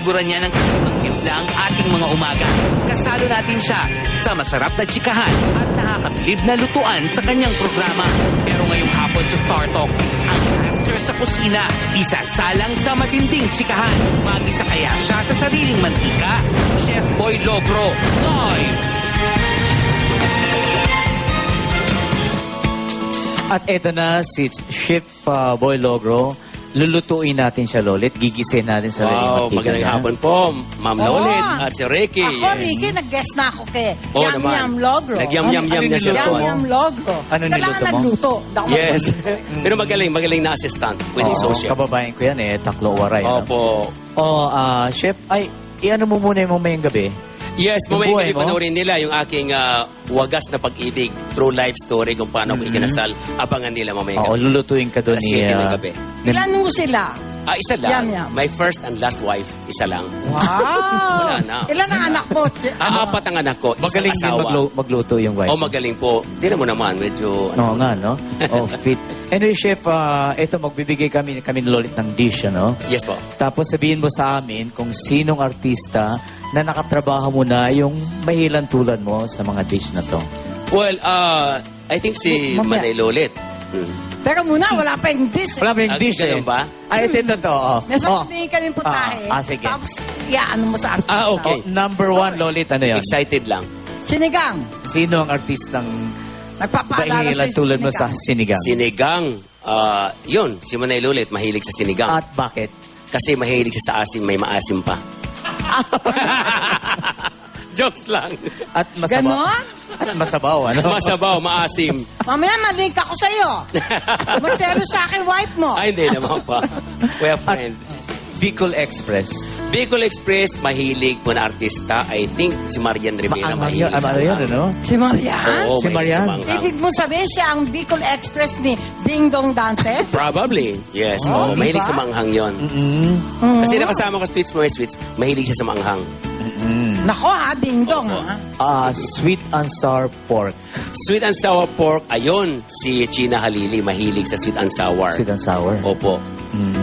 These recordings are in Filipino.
Tinagburan niya ng kakaibang timpla ang ating mga umaga. Kasalo natin siya sa masarap na tsikahan at nakakabilib na lutuan sa kanyang programa. Pero ngayong hapon sa Star Talk, ang master sa kusina, isasalang sa matinding tsikahan. Magisa kaya siya sa sariling mantika. Chef Boy Logro, live! At eto na si Chef Boy Logro. Lulutuin natin siya, Lolit. Gigisin natin sa Wow, magandang hapon po, Ma'am Lolit at si Ricky. Ako, Ricky, nag-guest na ako kay Oo Yam naman. Yam Logro. Nag-yam-yam-yam Ano niya siya. Yam niluto mo? Yam Logro. Ano Siya lang niluto mo? nagluto. Di ako Yes. mag- Pero magaling na assistant with his social. Kababayan ko yan Taklo Waray. Opo. Chef, i-ano mo muna yung mamayang gabi? Yes, Yung mamaya buhay gabi mo? panoorin nila yung aking wagas na pag-ibig, true life story kung paano ko ikinasal. Abangan nila mamaya Oo, gabi. lulutuin ka doon Alas ni... 7 ng gabi. Ilan mo sila? Isa lang. Yam-yam. My first and last wife, isa lang. Wow! Wala na. Ilan ang anak mo? Apat ang anak ko, isang Magaling din asawa. magluto yung wife. Oh, magaling po. Hindi mo naman, medyo... Oo nga, no? Fit. Anyway, Chef, ito, magbibigay kami ni Lolit ng dish, ano? Yes po. Tapos sabihin mo sa amin kung sinong artista na nakatrabaho mo na yung mahilan tulad mo sa mga dish na to. Well, I think si Mamaya. Manay Lolit. Pero muna, wala pa yung dish. Wala ba yung dish Ganun ba? Ay, ito to. Nasasabihin ka ng putahe. Sige. Tapos, ano mo sa artista. Okay. Number one, Lolit, ano yun? Excited lang. Sinigang. Sino ang artistang Nagpapaalala mahilan sa tulad mo sa sinigang? Sinigang. Yun, si Manay Lolit, mahilig sa sinigang. At bakit? Kasi mahilig siya sa asim, may maasim pa. Jokes lang. At masabaw. Ganon? At masabaw, ano? Masabaw, maasim. Mamaya malink ako sa'yo. Magsero sa akin wife mo. Ay, hindi naman pa. We have friend. Bicol Express. Bicol Express, mahilig po na artista. I think si Marian Rivera Ano mahilig sa yun, manghang. ano? Si Marian? Oo, Si mahilig Marian? sa manghang. Ibig mo sabihin siya ang Bicol Express ni Ding Dong Dantes? Probably, yes. Oh, Mahilig diba? sa manghang yon. Kasi nakasama ko sa Tweets Mga Sweets, mahilig siya sa manghang. Nako ha, Ding Dong ha. Sweet and sour pork. Sweet and sour pork, ayun, si China Halili, mahilig sa sweet and sour. Sweet and sour. Opo.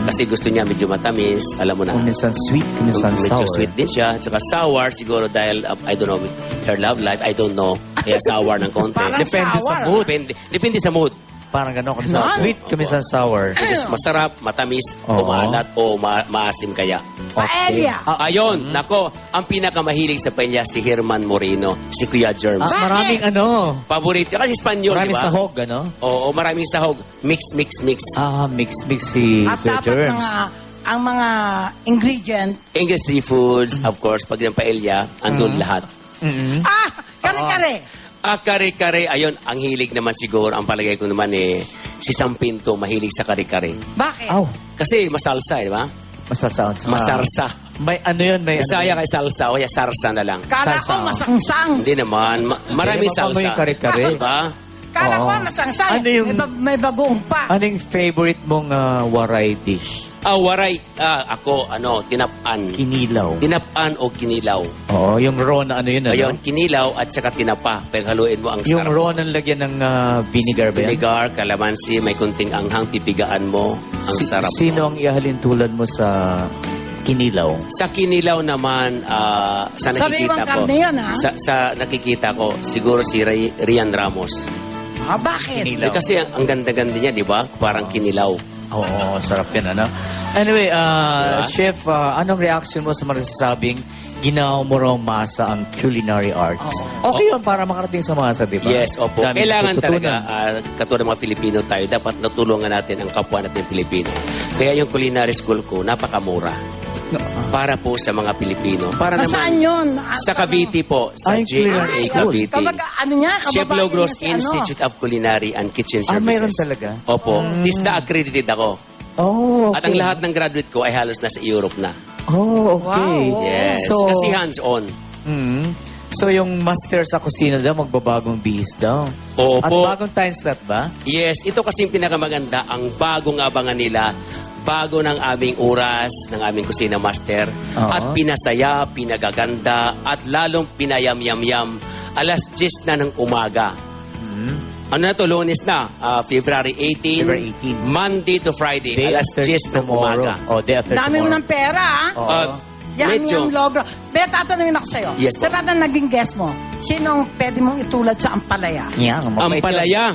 Kasi gusto niya medyo matamis, alam mo na. Kung minsan sweet, kung minsan Medyo sour. sweet din siya. Tsaka sour, siguro dahil, I don't know, with her love life, I don't know. Kaya sour ng konti. Parang Depende sa sour. mood. Depende sa mood. Parang gano'n. Kung minsan Ano? sweet, kung minsan sour. Yes, masarap, matamis, Oo. o maalat, o maasim kaya. Paella. Ayun, nako, ang pinakamahilig sa paella si Herman Moreno, si Kuya Germs. Bakit? Maraming ano. Paborito, kasi Espanyol, di Maraming ba? sahog, ano? Oo, maraming sahog. Mix. Mix si At Kuya dapat Germs. ang mga ingredient. English seafoods, of course, pag yung paella, andun lahat. Kare-kare. Kare-kare, ayun, ang hilig naman siguro, ang palagay ko naman si Sam Pinto, mahilig sa kare-kare. Bakit? Aw, Kasi masalsa, di ba? masarsa. Masarsa. May ano yun, may Bisaya kay salsa, o kaya sarsa na lang. Kala ko Salsa. masangsang. Hindi naman, maraming Hindi, mapamo salsa. yung kare-kare. Diba? Kala ko Oo. masangsang. Ano yung- May bagoong pa. Anong favorite mong waray dish? Waray, ako, tinapan. Kinilaw. Tinapan o kinilaw. Oo, yung raw na ano yun, ano? Ayun, kinilaw at saka tinapa. Paghaluin mo ang Yung sarap. raw na lagyan ng vinegar ba yan? Vinegar, kalamansi, may kunting anghang, pipigaan mo. Ang sarap. Sino ang ihalin tulad mo sa kinilaw? Sa kinilaw naman, sa nakikita Sariwang ko. karne yan, ha? Sa nakikita ko, siguro si Rian Ramos. Bakit? Kinilaw. Kasi ang ganda-ganda niya, di ba? Parang kinilaw. Oo, sarap yan, ano? Anyway, Diba? Chef, anong reaction mo sa magsasabing ginawa mo raw masa ang culinary arts? Okay yun para makarating sa masa, di ba? Yes, opo. Dami Kailangan natututunan. talaga, katulad ng mga Pilipino tayo, dapat natulungan natin ang kapwa natin Pilipino. Kaya yung culinary school ko, napakamura. Para po sa mga Pilipino. Para Nasaan naman yun? sa Cavite po, sa Ay, culinary JRA school. Cavite. Kapag ano niya, Chef kababayan Logros niya si Institute of Culinary and Kitchen Services. mayroon talaga? Opo. TISDA accredited ako. Oh, okay. At ang lahat ng graduate ko ay halos nasa Europe na. Oh, okay. Wow. Yes. So, Kasi hands-on. So, yung master sa kusina daw, magbabagong bihis daw. Opo. At bagong time slot ba? Yes, ito kasi yung pinakamaganda, ang bagong abangan nila, bago ng aming oras, ng aming kusina master, Oo. at pinasaya, pinagaganda, at lalong pinayam-yam-yam, alas 10 na ng umaga. Ano na to, Lunes na, February 18, February 18. Monday to Friday, Day alas after 10 ng tomorrow. umaga. Oh, day after Dami mo tomorrow. ng pera, ha? Oo. Medyo. Yam logro. May tatanungin ako sa'yo. Yes, Sa po. lahat ng naging guest mo, sinong pwede mong itulad sa Ampalaya? Yan, Ang palaya.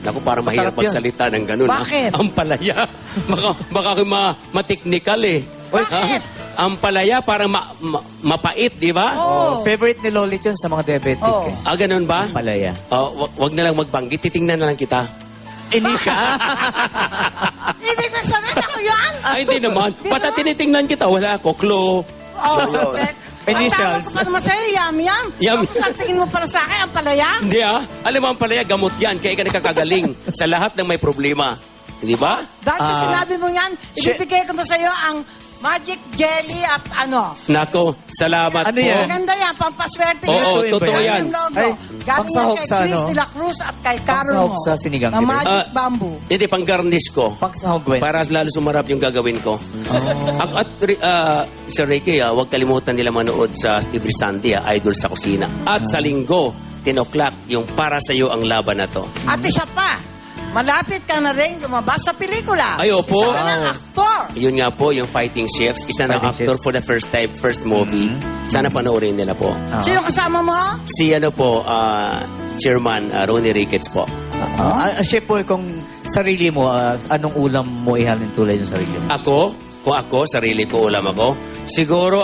Naku, parang mahirap Masarap yun. magsalita ng ganun. ha? Bakit? Ang palaya. baka ma-technical eh. Bakit? Ang palaya parang mapait, di ba? Oh. Favorite ni Lolit yun sa mga diabetic. Oh. Eh. Ganun ba? Palaya. Wag na lang magbanggit. Titingnan na lang kita. Hindi siya. Ibig na sabihin ako yan? Ay, hindi naman. Di Basta ba? tinitingnan kita. Wala ako. Klo. Oh, Initials. Ang tawag ko pa naman sa'yo, yam-yam. Yam. Tapos ang tingin mo para sa akin, Ampalaya? Hindi Alam mo, ang palaya, gamot yan. Kaya ka nakakagaling sa lahat ng may problema. Hindi ba? Dahil sa sinabi mo yan, ibibigay ko na sa'yo ang magic jelly at ano. Nako, salamat Ano po. yan? Maganda yan, pampaswerte Oo, yan. totoo Yan yan. yung logo. Ay, Galing yan pangsahog kay sa Chris ano? de la Cruz at kay Carol Pangsahog mo. sa sinigang Na dinner. magic bamboo. Hindi, pang garnish ko. Pangsahog, Gwen. Para lalo sumarap yung gagawin ko. Sir Ricky, huwag kalimutan nila manood sa every Sunday, Idol sa Kusina. At sa linggo, 10 o'clock, yung para sa iyo ang laban na to. At isa pa, malapit ka na rin lumabas sa pelikula. Ay, opo. Isa ka ng aktor. Yun nga po, yung Fighting Chefs. Isa na Fighting actor Chefs. for the first time, first movie. Sana panoorin nila po. Sino kasama mo? Si Chairman Ronnie Ricketts po. Chef po, kung sarili mo, anong ulam mo ihalin tulad yung sarili mo? Kung ako, sarili ko, ulam ako, siguro,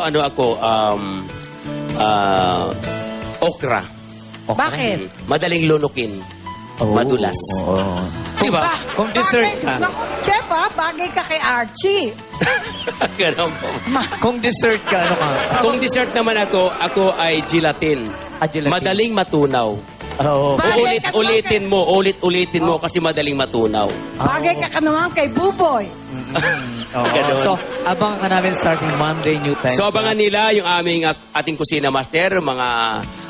okra. Bakit? Madaling lunukin. Madulas. Oo. Di ba? Kung dessert ka. Naku, Chef, bagay ka kay Archie. Ganon po. Kung dessert ka, ano ka? Kung dessert naman ako ay gelatin. Gelatin. Madaling matunaw. Oo. Bagay ka Ulitin mo kasi madaling matunaw. Bagay ka naman kay Buboy. Oo. Ganon. So, abangan ka namin starting Monday, new time. So abangan nila yung ating Kusina Master, mga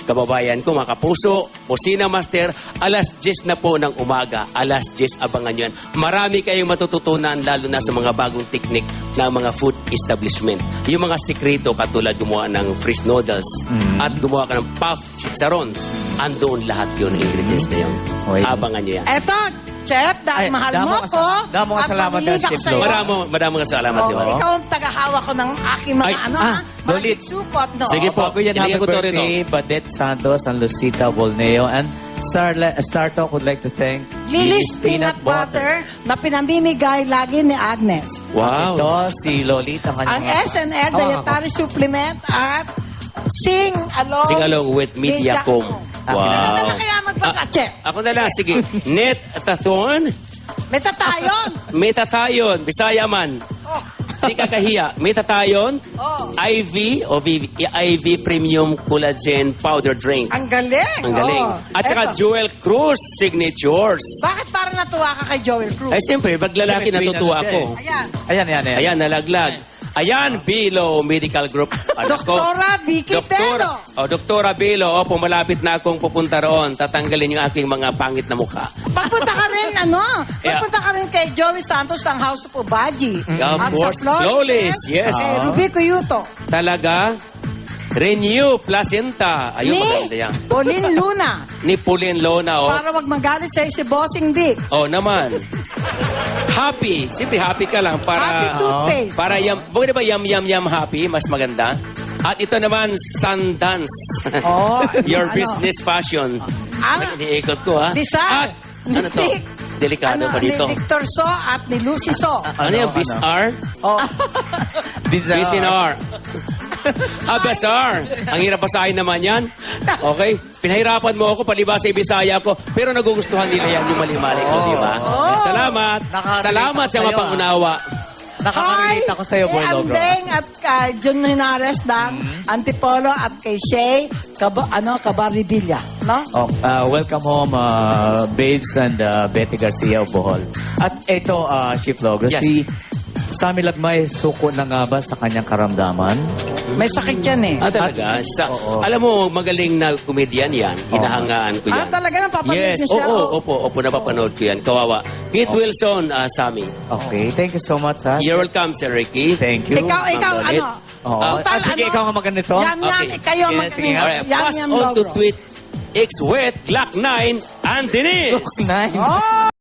kababayan ko, mga kapuso, Kusina Master, alas 10 na po ng umaga. Alas 10, abangan nyo yan. Marami kayong matututunan, lalo na sa mga bagong teknik ng mga food establishment. Yung mga sikreto, katulad gumawa ng fresh noodles at gumawa ka ng puff chicharon. Andoon lahat yun, ingredients na yun. Okay. Abangan nyo yan. Eto, Chef, dahil Ay, mahal damo mo ka ko, damo ka salamat ang pamilya Chef ko sa'yo. Flo. Maraming salamat. di ba? Ikaw ang tagahawa ko ng aking mga Ay, magic Lolit. supot. No? Sige po. Bago yan, Ilagay happy ko to rin, birthday, Badet Santos and Lucita Volneo. And Star Talk would like to thank Lily's Peanut Butter na pinamimigay lagi ni Agnes. Wow. Ito, si Lolita. Ang SNL Dietary Supplement at Sing Along. Sing along with Mediacom. Ah, Wow. Ano na kaya magpasa, Chef? Ako na lang, sige. Net Tathon, May tatayon. Metatayon, Bisaya man. Oh. Di ka kahiya. Metatayon, Oh. IV o IV Premium Collagen Powder Drink. Ang galing. Ang galing. Oh. At saka Eto. Jewel Cruz Signatures. Bakit parang natuwa ka kay Joel Cruz? Ay, siyempre, pag lalaki Siyempre, natutuwa queen ako. ano siya Ayan. Ayan. Ayan, nalaglag. Ayan, Bilo Medical Group. Anak ko. Doktora Vicky Bello. Doktora Bilo. Opo, malapit na akong pupunta roon. Tatanggalin yung aking mga pangit na mukha. Pagpunta ka rin, Yeah. Pagpunta ka rin kay Joey Santos ng House of Obaji. Of At course, sa Flawless, yes. Kay Ruby Cuyuto. Talaga? Renew Placenta. Ayun, maganda yan. Pauline Luna. Ni Pauline Lona, oh. Para wag magalit sa'yo si Bossing Dick. Oh, naman. Happy. Siyempre, happy ka lang para... Happy toothpaste. Para bakit ba yum happy? Mas maganda. At ito naman, Sundance. Oh, Your ano? business fashion. Ang Iniikot ko, ha? Desire. At, ano to? Delikado pa dito. Ni Victor So at ni Lucy So. Ano yung Bizarre? Oh, Bizarre. Abasar. Ang hirap basahin naman yan. Okay? Pinahirapan mo ako, palibasa Bisaya ko, pero nagugustuhan nila yan yung mali-mali ko, di ba? Oh. Salamat. Nakarelate Salamat ako sa sa'yo, mapangunawa. Nakaka-relate ako sa'yo, Boy kay Logro. Andeng at kay John Hinares ng Antipolo at kay Shay Cabaribilla. No? Oh, welcome home, Babes and Betty Garcia of Bohol. At ito, Chief Logro, Yes. si Sammy Lagmay, suko na nga ba sa kanyang karamdaman? May sakit yan eh. Talaga? Oo. Alam mo, magaling na komedyan yan. Hinahangaan ko yan. Talaga napapanood Yes, niyo siya? opo, napapanood ko yan. Kawawa. Kate Wilson, Sammy. Okay, thank you so much, ha? You're welcome, Sir Ricky. Thank you. Ikaw, Ma'am Lolit. Oo. Total, Sige, ikaw nga magganito. Yam, Okay. kayo Sige, mag- sige nga. Alright, Yam, pass yam, on to logro. tweet X-Wet, Glock 9, and Denise. Nice. Oh!